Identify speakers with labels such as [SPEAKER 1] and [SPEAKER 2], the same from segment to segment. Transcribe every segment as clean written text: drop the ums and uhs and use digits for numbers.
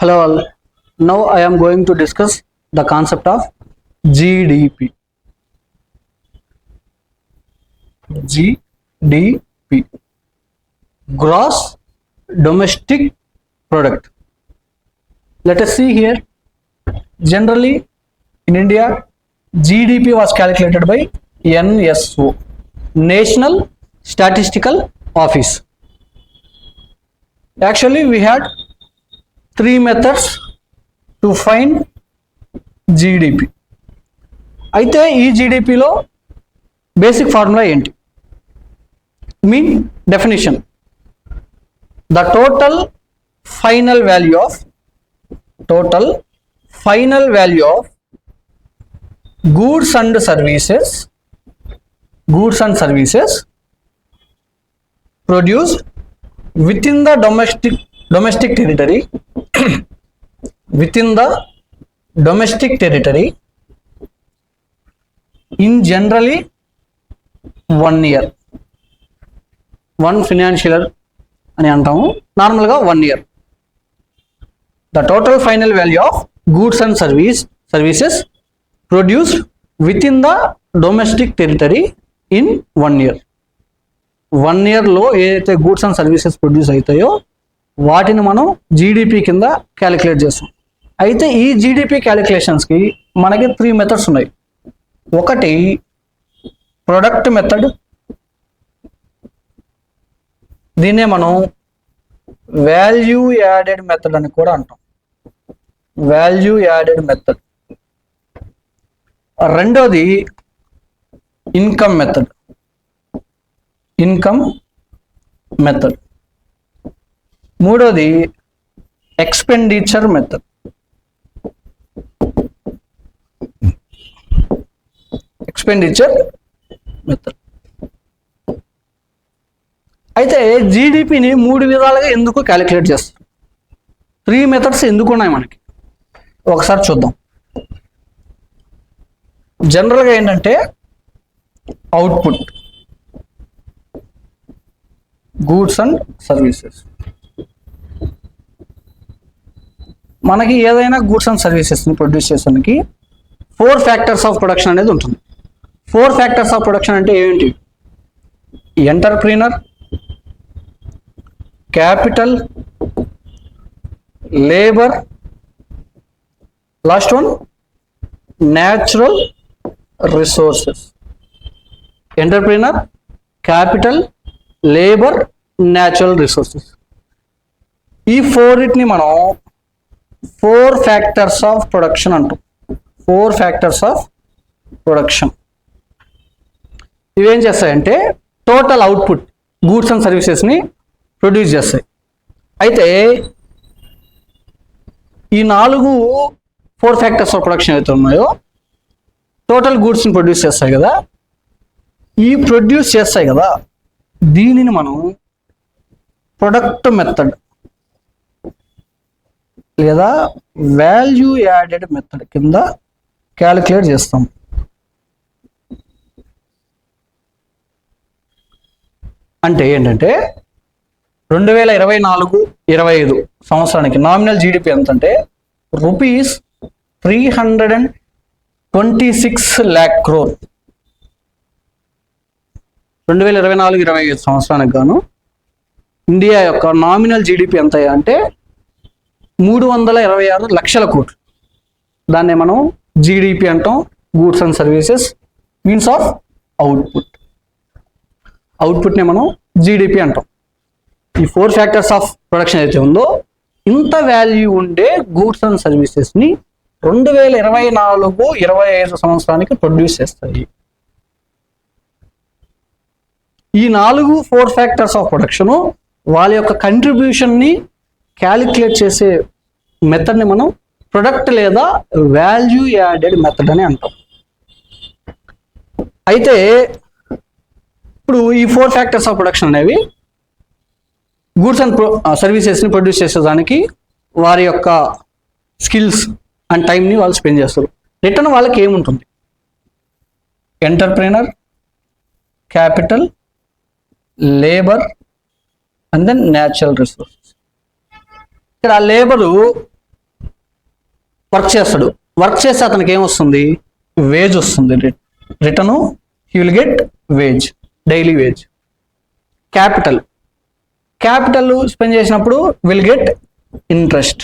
[SPEAKER 1] Hello all. Now I am going to discuss the concept of GDP. GDP, Gross Domestic Product. Let us see here. Generally in India, GDP was calculated by NSO, National Statistical Office. Actually we had three methods to find GDP. అయితే ఈ జీడిపిలో basic formula ఏంటి? Mean definition, the total final value of goods and services produced within the domestic territory in generally 1 year, one financial year అని అంటాము, నార్మల్గా 1 year. The total final value of goods and services produced within the domestic territory in 1 year. 1 year లో ఏదైతే goods and services produce అవుతాయో వాటిని మనం GDP కింద calculate చేస్తాం. అయితే ఈ జీడిపి క్యాలిక్యులేషన్స్కి మనకి 3 మెథడ్స్ ఉన్నాయి. ఒకటి ప్రొడక్ట్ మెథడ్, దీన్నే మనం వాల్యూ యాడెడ్ మెథడ్ అని కూడా అంటాం. Value added method. రెండోది ఇన్కమ్ మెథడ్. మూడోది ఎక్స్పెండిచర్ మెథడ్. అయితే జీడిపిని 3 విధాలుగా ఎందుకు క్యాలిక్యులేట్ చేస్తారు? 3 మెథడ్స్ ఎందుకు ఉన్నాయి మనకి ఒకసారి చూద్దాం. జనరల్గా ఏంటంటే అవుట్పుట్, గూడ్స్ అండ్ సర్వీసెస్. మనకి ఏదైనా గూడ్స్ అండ్ సర్వీసెస్ని ప్రొడ్యూస్ చేసానికి 4 ఫ్యాక్టర్స్ ఆఫ్ ప్రొడక్షన్ అనేది ఉంటుంది. 4 ఫ్యాక్టర్స్ ఆఫ్ ప్రొడక్షన్ అంటే ఏంటి? Entrepreneur, capital, labour, last one natural resources. Entrepreneur, capital, labour, natural resources. ఈ 4ని మనం 4 ఫ్యాక్టర్స్ ఆఫ్ ప్రొడక్షన్ అంటాం. 4 ఫ్యాక్టర్స్ ఆఫ్ ప్రొడక్షన్ ఇవేం చేస్తాయంటే టోటల్ అవుట్పుట్ గూడ్స్ అండ్ సర్వీసెస్ని ప్రొడ్యూస్ చేస్తాయి. అయితే ఈ 4 ఫ్యాక్టర్స్ ఆఫ్ ప్రొడక్షన్ ఏవైతే ఉన్నాయో టోటల్ గూడ్స్ని ప్రొడ్యూస్ చేస్తాయి కదా, దీనిని మనం ప్రొడక్ట్ మెథడ్ లేదా వాల్యూ యాడెడ్ మెథడ్ కింద క్యాలిక్యులేట్ చేస్తాం. అంటే ఏంటంటే 2024-25 సంవత్సరానికి నామినల్ జీడిపి ఎంత అంటే రూపీస్ 326 lakh crore. 2024-25 సంవత్సరానికి గాను ఇండియా యొక్క నామినల్ జీడిపి ఎంత అంటే 326 లక్షల కోట్లు. దాన్నే మనం జీడిపి అంటాం. Goods and services means of అవుట్పుట్నే మనం జీడిపి అంటాం. ఈ 4 ఫ్యాక్టర్స్ ఆఫ్ ప్రొడక్షన్ అయితే ఉందో ఇంత వాల్యూ ఉండే గూడ్స్ అండ్ సర్వీసెస్ని 2024-25 సంవత్సరానికి ప్రొడ్యూస్ చేస్తాయి. ఈ 4 ఫ్యాక్టర్స్ ఆఫ్ ప్రొడక్షన్ వాళ్ళ యొక్క కంట్రిబ్యూషన్ని క్యాలిక్యులేట్ చేసే మెథడ్ని మనం ప్రొడక్ట్ లేదా వాల్యూ యాడెడ్ మెథడ్ అని అంటాం. అయితే ఇప్పుడు ఈ 4 ఫ్యాక్టర్స్ ఆఫ్ ప్రొడక్షన్ అనేవి గూడ్స్ అండ్ సర్వీసెస్ని ప్రొడ్యూస్ చేసేదానికి వారి యొక్క స్కిల్స్ అండ్ టైంని వాళ్ళు స్పెండ్ చేస్తారు. రిటర్న్ వాళ్ళకి ఏముంటుంది? Entrepreneur, capital, labour and then natural resources. ఇక్కడ లేబరు వర్క్ చేస్తాడు, వర్క్ చేస్తే అతనికి ఏమొస్తుంది, వేజ్ వస్తుంది, return he will get wage, daily wage. Capital, capital spend చేసినప్పుడు will get interest,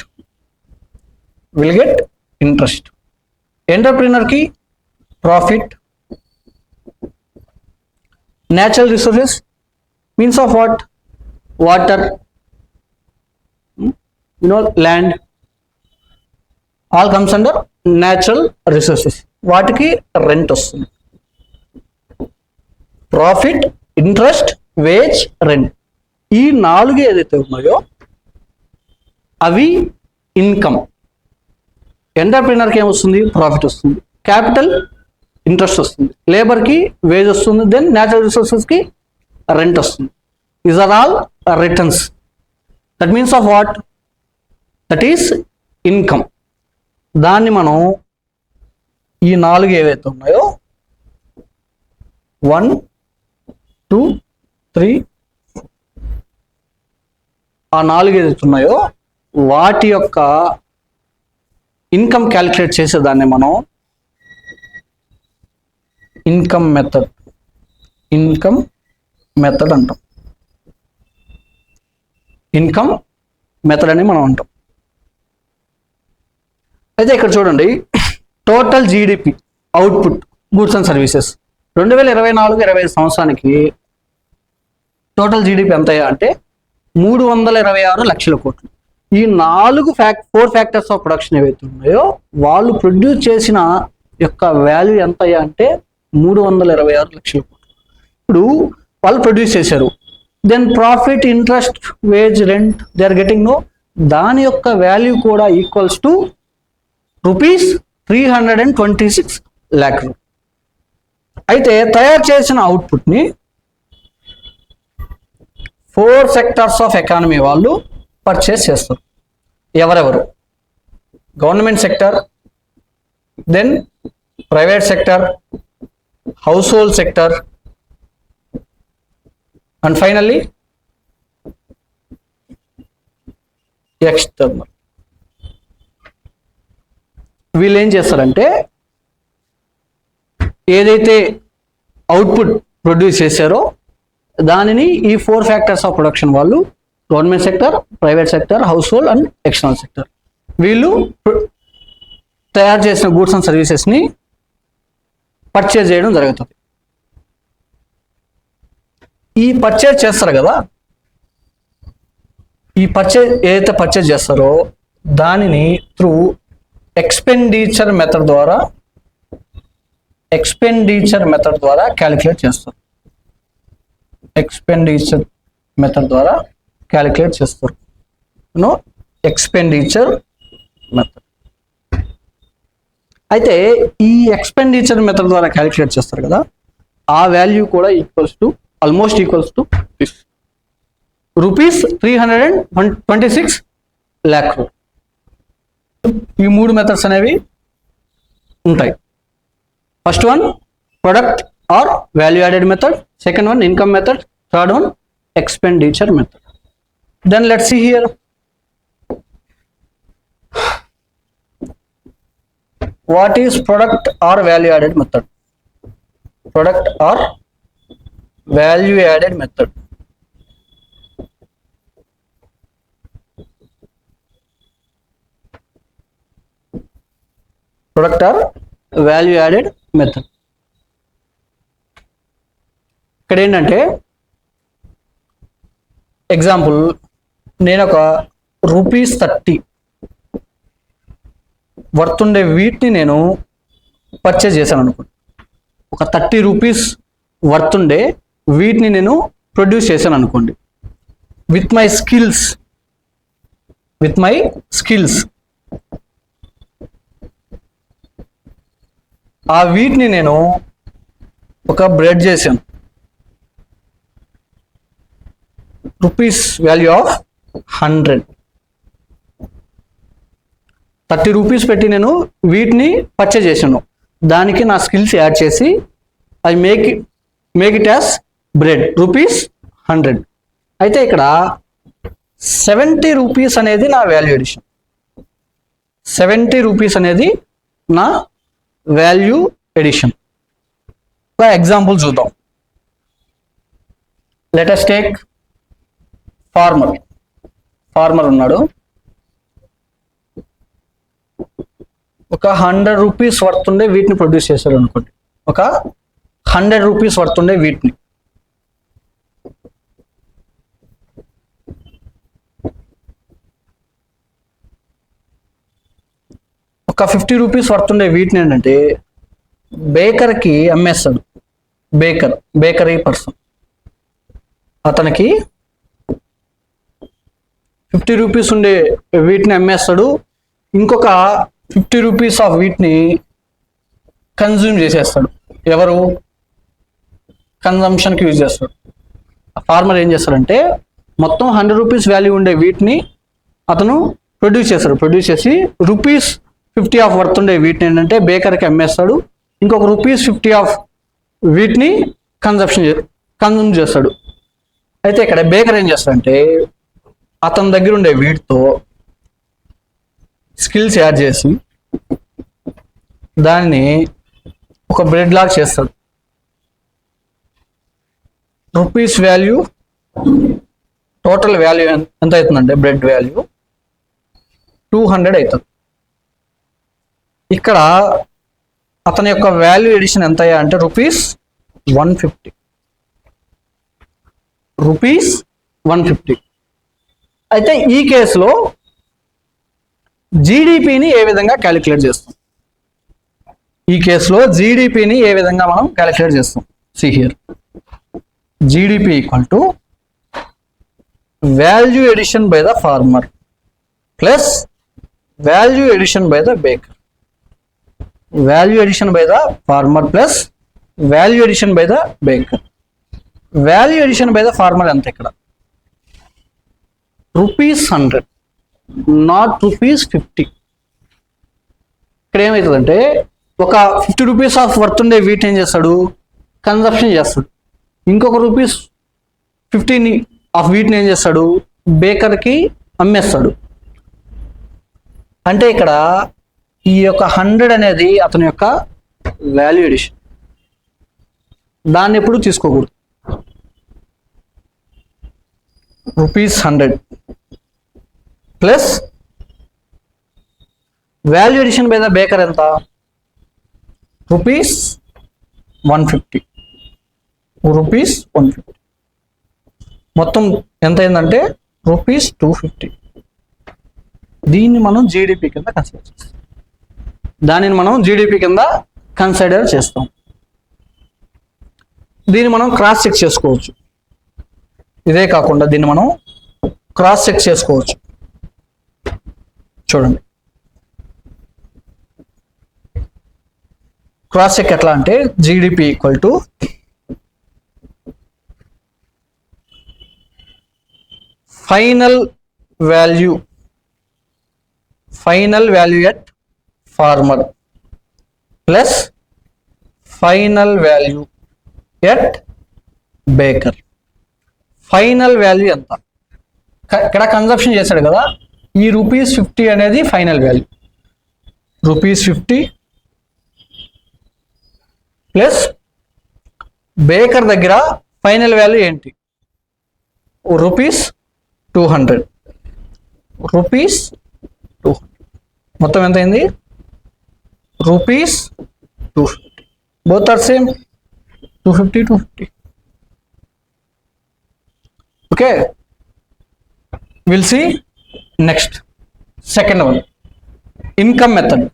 [SPEAKER 1] will get interest. ఎంటర్ప్రీనర్కి profit. Natural resources means of what? Water, land, all comes under natural resources. వాటికి rent వస్తుంది. Profit, interest, wage, rent, ఈ 4 ఏదైతే ఉన్నాయో అవి income. ఎంటర్ప్రీనర్కి ఏమొస్తుంది, profit వస్తుంది. క్యాపిటల్, ఇంట్రెస్ట్ వస్తుంది. లేబర్కి వేజ్ వస్తుంది. దెన్ న్యాచురల్ రిసోర్సెస్కి రెంట్ వస్తుంది. These are all returns. That means of what? That is income. దాన్ని మనం ఈ 4 ఏవైతే ఉన్నాయో 1, 2, 3 ఆ 4 ఏదైతే ఉన్నాయో వాటి యొక్క ఇన్కమ్ క్యాలిక్యులేట్ చేసేదాన్ని మనం ఇన్కమ్ మెథడ్ అంటాం. ఇన్కమ్ మెథడ్ అని మనం అంటాం. అయితే ఇక్కడ చూడండి, total GDP output goods and services 2024-25 సంవత్సరానికి టోటల్ జీడిపి ఎంత అంటే 326 లక్షల కోట్లు. ఈ 4 ఫ్యాక్టర్స్ ఆఫ్ ప్రొడక్షన్ ఏవైతే ఉన్నాయో వాళ్ళు ప్రొడ్యూస్ చేసిన యొక్క వాల్యూ ఎంత అంటే 326 లక్షల కోట్లు. ఇప్పుడు వాళ్ళు ప్రొడ్యూస్ చేశారు. Then profit, interest, wage, rent they are getting no, దాని యొక్క వాల్యూ కూడా ఈక్వల్స్ టు ₹326 lakh. అయితే తయారు చేసిన అవుట్పుట్ని 4 సెక్టార్స్ ఆఫ్ ఎకానమీ వాళ్ళు పర్చేస్ చేస్తారు. ఎవరెవరు? Government sector, then private sector, household sector, and finally external. వీళ్ళు ఏం చేస్తారంటే ఏదైతే అవుట్పుట్ ప్రొడ్యూస్ చేశారో దానిని ఈ 4 ఫ్యాక్టర్స్ ఆఫ్ ప్రొడక్షన్ వాళ్ళు, government sector, private sector, house hold and external sector, వీళ్ళు తయారు చేసిన గూడ్స్ అండ్ సర్వీసెస్ని పర్చేజ్ చేయడం జరుగుతుంది. ఈ పర్చేజ్ చేస్తారు కదా, ఈ పర్చేజ్ ఏదైతే పర్చేజ్ చేస్తారో దానిని త్రూ ఎక్స్పెండిచర్ మెథడ్ ద్వారా క్యాలిక్యులేట్ చేస్తారు. ఎక్స్పెండిచర్ మెథడ్ అయితే ఈ ఎక్స్పెండిచర్ మెథడ్ ద్వారా క్యాలిక్యులేట్ చేస్తారు కదా, ఆ వాల్యూ కూడా ఆల్మోస్ట్ ఈక్వల్స్ టు ₹326 lakh. ఈ 3 మెథడ్స్ అనేవి ఉంటాయి. First one product are value added method, second one income method, third one expenditure method. Then let's see here. What is product or value added method? Product or value added method. Product or value added method. ఇక్కడ ఏంటంటే example, నేను ఒక ₹30 worth ఉండే వీటిని నేను purchase చేశాను అనుకోండి. ఒక ₹30 వర్త్ ఉండే వీటిని నేను ప్రొడ్యూస్ చేశాను అనుకోండి. విత్ మై స్కిల్స్ ఆ వీటిని నేను ఒక బ్రెడ్ చేశాను. వాల్యూ ఆఫ్ 100, ₹30 పెట్టి నేను వీటిని పర్చేజ్ చేశాను. దానికి నా స్కిల్స్ యాడ్ చేసి I make it as bread ₹100. అయితే ఇక్కడ ₹70 అనేది నా వాల్యూ ఎడిషన్. రూపీస్ అనేది నా వాల్యూ ఎడిషన్. ఎగ్జాంపుల్ చూద్దాం. లెట్ us టేక్ ఫార్మర్ ఉన్నాడు. ఒక 100 రూపీస్ వర్త్ ఉండే వీటిని ప్రొడ్యూస్ చేశారు అనుకోండి. ఒక 100 రూపీస్ వర్త్ ఉండే వీటిని ఒక 50 రూపీస్ వర్త్ ఉండే వీటిని ఏంటంటే బేకర్కి అమ్మేస్తాడు. బేకరీ పర్సన్ అతనికి 50 రూపీస్ ఉండే వీటిని అమ్మేస్తాడు. ఇంకొక 50 రూపీస్ ఆఫ్ వీటిని కన్జ్యూమ్ చేసేస్తాడు. ఎవరు? కన్జంప్షన్కి యూజ్ చేస్తాడు. ఫార్మర్ ఏం చేస్తాడంటే మొత్తం 100 రూపీస్ వాల్యూ ఉండే వీటిని అతను ప్రొడ్యూస్ చేసి ₹50 ఆఫ్ వర్త్ ఉండే వీటిని ఏంటంటే బేకర్కి అమ్మేస్తాడు. ఇంకొక ₹50 ఆఫ్ వీటిని కన్జ్యూమ్ చేస్తాడు. అయితే ఇక్కడ బేకర్ ఏం చేస్తాడంటే అతని దగ్గర ఉండే వీటితో స్కిల్స్ యాడ్ చేసి దాన్ని ఒక బ్రెడ్ లాగా చేస్తాడు. రూపీస్ వాల్యూ, టోటల్ వాల్యూ ఎంత అవుతుందంటే బ్రెడ్ వాల్యూ 200 అవుతుంది. ఇక్కడ అతని యొక్క వాల్యూ ఎడిషన్ ఎంత అంటే ₹150. అయితే ఈ కేసులో జీడిపిని ఏ విధంగా క్యాలిక్యులేట్ చేస్తాం? మనం క్యాలిక్యులేట్ చేస్తాం? See here, GDP equal to value addition by the farmer plus value addition by the baker. Value addition by the farmer plus value addition by the baker. Value addition by the farmer ఎంత? ఇక్కడ ₹100, not ₹50. ఇక్కడ ఏమవుతుందంటే ఒక 50 rupees of worth ఉండే వీటి ఏం చేస్తాడు? Consumption చేస్తాడు. ఇంకొక ₹50 ఆఫ్ వీటిని ఏం చేస్తాడు? బేకర్కి అమ్మేస్తాడు. అంటే ఇక్కడ ఈ యొక్క 100 అనేది అతని యొక్క వాల్యూ ఎడిషన్. దాన్ని ఎప్పుడు తీసుకోకూడదు. ₹100 plus value addition by the baker ఎంత? ₹150. మొత్తం ఎంత అయిందంటే ₹250. దీన్ని మనం జీడిపి కింద కన్సిడర్ చేస్తాం. దీన్ని మనం క్రాస్ చెక్ చేసుకోవచ్చు. ఇదే కాకుండా దీన్ని మనం క్రాస్ చెక్ చేసుకోవచ్చు. చూడండి, క్రాస్ చెక్ ఎట్లా అంటే GDP equal to final value at farmer plus final value at baker. Final value ఎంత? ఇక్కడ కన్జంప్షన్ చేశాడు కదా, ఈ ₹50 అనేది ఫైనల్ వాల్యూ. ₹50 ప్లస్ బేకర్ దగ్గర ఫైనల్ వాల్యూ ఏంటి? ₹200. మొత్తం ఎంత అయింది? ₹250. Both are same, 250. Okay, will see next. Second one, income method.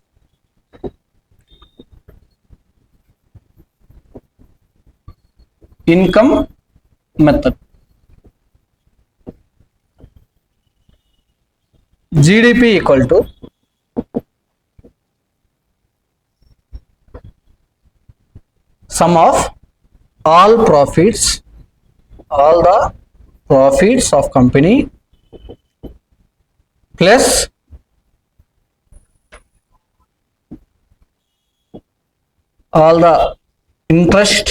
[SPEAKER 1] GDP equal to sum of all the profits of company plus all the interest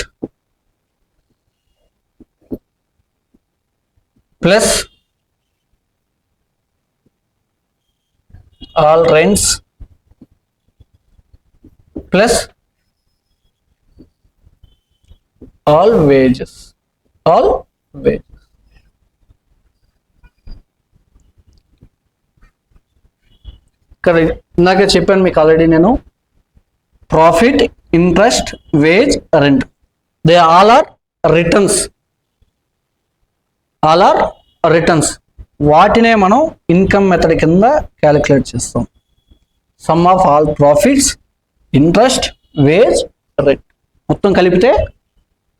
[SPEAKER 1] plus all rents plus all wages. ఇక్కడ ఇందాక చెప్పాను మీకు already నేను, profit, interest, wage, rent, they all are returns. వాటినే మనం income method కింద calculate చేస్తాం. Sum of all profits, interest, wage, rent మొత్తం కలిపితే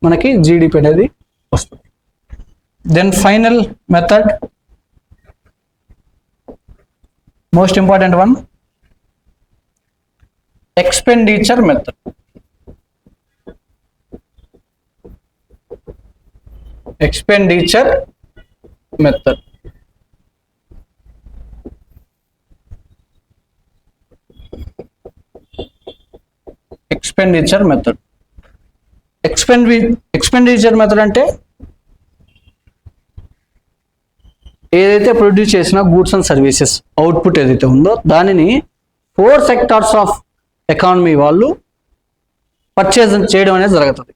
[SPEAKER 1] మనకి జీడిపి అనేది వస్తుంది. Then final method, most important one, expenditure method. Expenditure method expenditure method అంటే ఏదైతే ప్రొడ్యూస్ చేసిన గూడ్స్ అండ్ సర్వీసెస్ అవుట్పుట్ ఏదైతే ఉందో దానిని 4 సెక్టార్స్ ఆఫ్ ఎకానమీ వాళ్ళు పర్చేజ్ చేయడం అనేది జరుగుతుంది.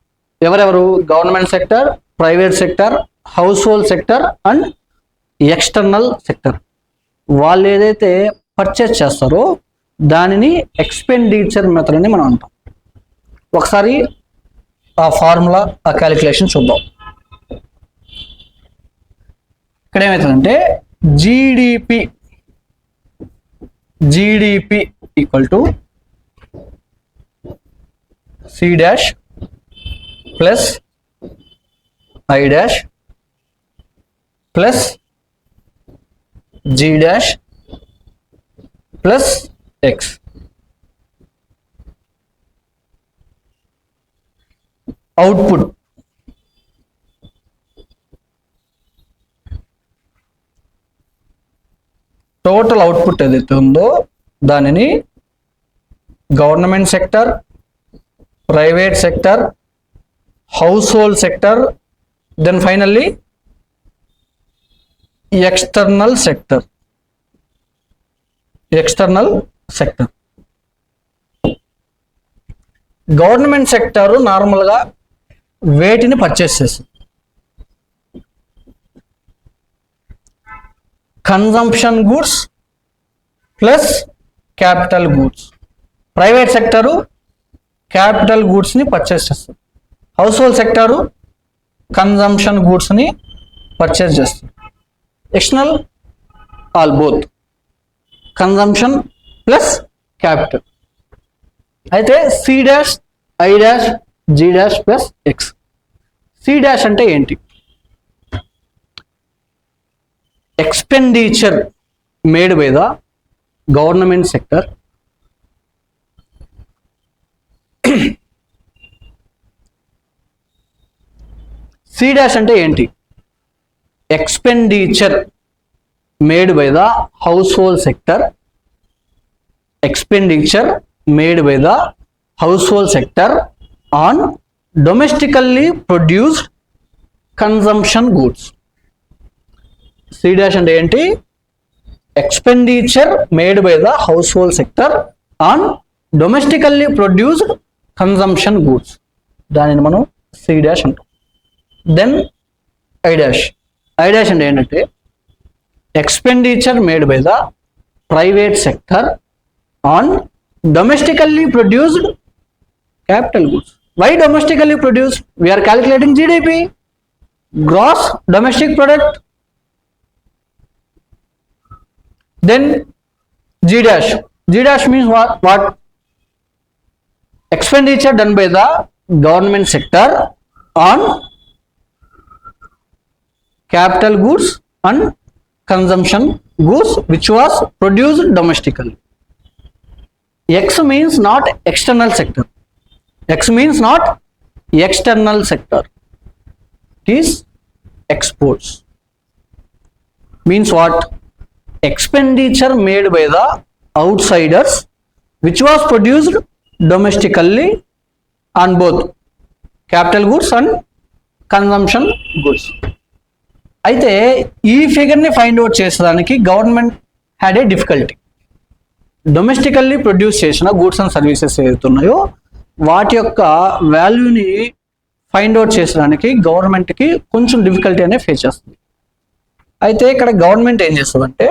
[SPEAKER 1] ఎవరెవరు? Government sector, private sector, household sector and external sector. వాళ్ళు ఏదైతే పర్చేజ్ చేస్తారో దానిని ఎక్స్పెండిచర్ మెథడ్ అని మనం అంటాం. ఒకసారి ఆ ఫార్ములా, ఆ క్యాలిక్యులేషన్ చూద్దాం. ఇక్కడ ఏమవుతుందంటే GDP equal to C dash plus I dash plus G dash plus X. Output total output ఏదైతే ఉందో దానిని government sector, private sector, household sector, then finally external sector. Government sector నార్మల్గా వేటిని purchase చేస్తుంది? Consumption goods plus capital goods. Private sector capital గూడ్స్ని purchase చేస్తుంది. Household sector consumption గూడ్స్ని purchase చేస్తుంది. External all both, consumption plus capital. అయితే C dash, I dash, G dash plus X. C dash అంటే ఏంటి? Expenditure made by the government sector C dash అంటే ఏంటి? Expenditure made by the household sector, expenditure made by the household sector on domestically produced consumption goods. C dash అంటే ఏంటి? Expenditure made by the household sector on domestically produced consumption goods, దానిని మనం C dash అంటాం. Then I dash. I dash అంటే ఏంటంటే expenditure made by the private sector on domestically produced capital goods. Why domestically produced? We are calculating GDP, gross domestic product. Then G dash. G dash means what? Expenditure done by the government sector on capital goods and consumption goods which was produced domestically. X means not external sector. X means not external sector. It is exports. Means what? Expenditure made by the outsiders which was produced domestically on both capital goods and consumption goods. అయితే ఈ ఫిగర్ని find out చేసేదానికి government had a difficulty. Domestically produce చేసిన goods and services ఏవైతే ఉన్నాయో వాటి యొక్క వాల్యూని find out చేసడానికి గవర్నమెంట్కి కొంచెం డిఫికల్టీ అనేది ఫేస్ చేస్తుంది. అయితే ఇక్కడ గవర్నమెంట్ ఏం చేస్తుందంటే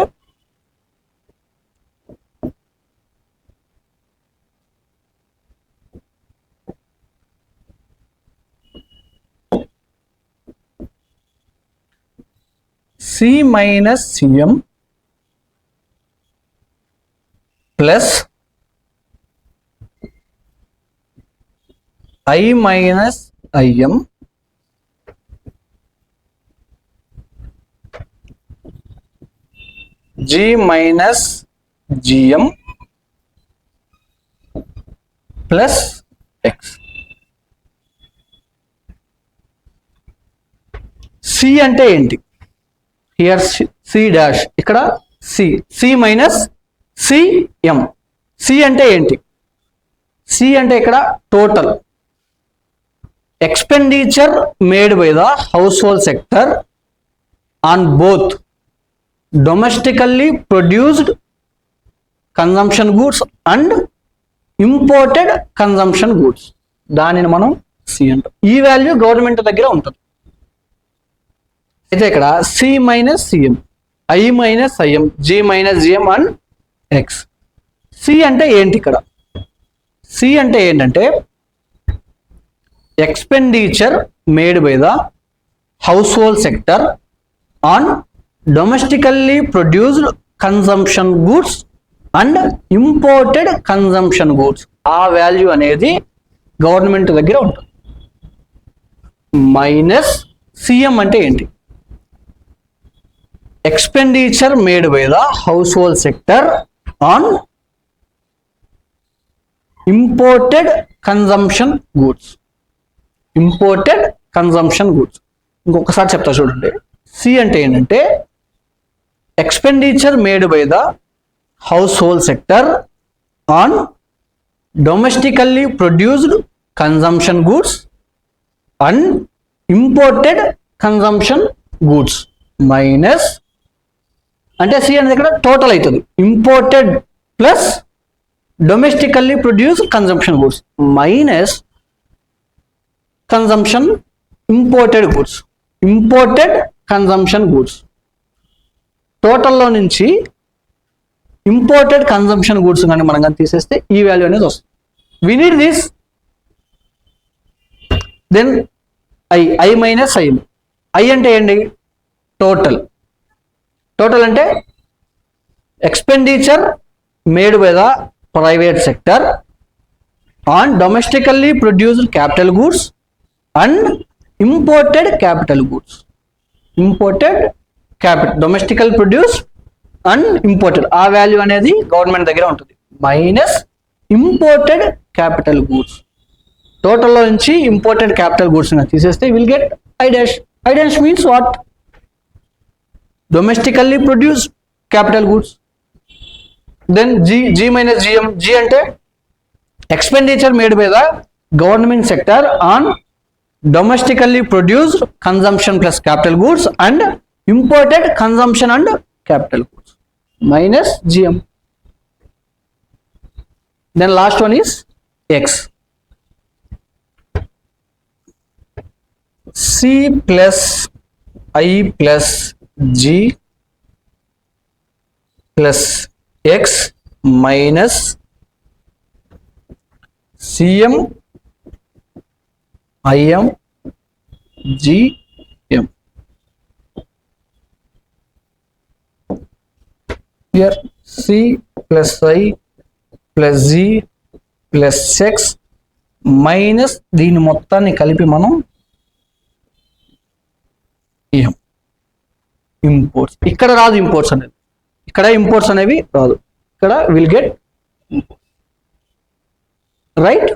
[SPEAKER 1] C-CM plus I-IM G-GM plus X. C అంటే ఏంటి? హియర్ C డాష్, ఇక్కడ C మైనస్ CM. C అంటే ఏంటి? C అంటే ఇక్కడ total expenditure made by the household sector on both domestically produced consumption goods and imported consumption goods. దానిని మనం C అంటాం. ఈ వాల్యూ గవర్నమెంట్ దగ్గర ఉంటుంది. అయితే ఇక్కడ C-CM, I-IM, G-GM and X. C అంటే ఏంటి? ఇక్కడ C అంటే ఏంటంటే expenditure made by the household sector on domestically produced consumption goods and imported consumption goods. ఆ వాల్యూ అనేది గవర్నమెంట్ దగ్గర ఉంటుంది. మైనస్ CM అంటే ఏంటి? Expenditure made by the household sector on imported consumption goods. Imported consumption goods. ఇంకొకసారి చెప్తా చూడండి. C అంటే ఏంటంటే expenditure made by the household sector on domestically produced consumption goods and imported consumption goods minus అంటే C అనేది ఇక్కడ total అవుతుంది. Imported plus domestically produced consumption goods minus consumption imported goods. Imported consumption goods టోటల్లో నుంచి imported consumption goods కానీ మనం కానీ తీసేస్తే ఈ వాల్యూ అనేది వస్తుంది. We need this. Then I-IM. I అంటే ఏంటి? టోటల్. టోటల్ అంటే expenditure made by the private sector on domestically produced capital goods and imported capital goods. Imported capital domestical produce and imported ఆ వాల్యూ అనేది government దగ్గర ఉంటుంది. Minus imported capital goods. టోటల్లో నుంచి imported capital goods తీసేస్తే will get I dash. I dash means what? Domestically produced capital goods. Then G-GM. G ante expenditure made by the government sector on domestically produced consumption plus capital goods and imported consumption and capital goods minus GM. Then last one is X. C plus I plus G plus X minus CM IM GM. Here C plus I plus G plus X minus దీని మొత్తాన్ని కలిపి మనం imports. ఇక్కడ రాదు imports అనేది. ఇక్కడ imports అనేవి రాదు. ఇక్కడ విల్ గెట్ రైట్.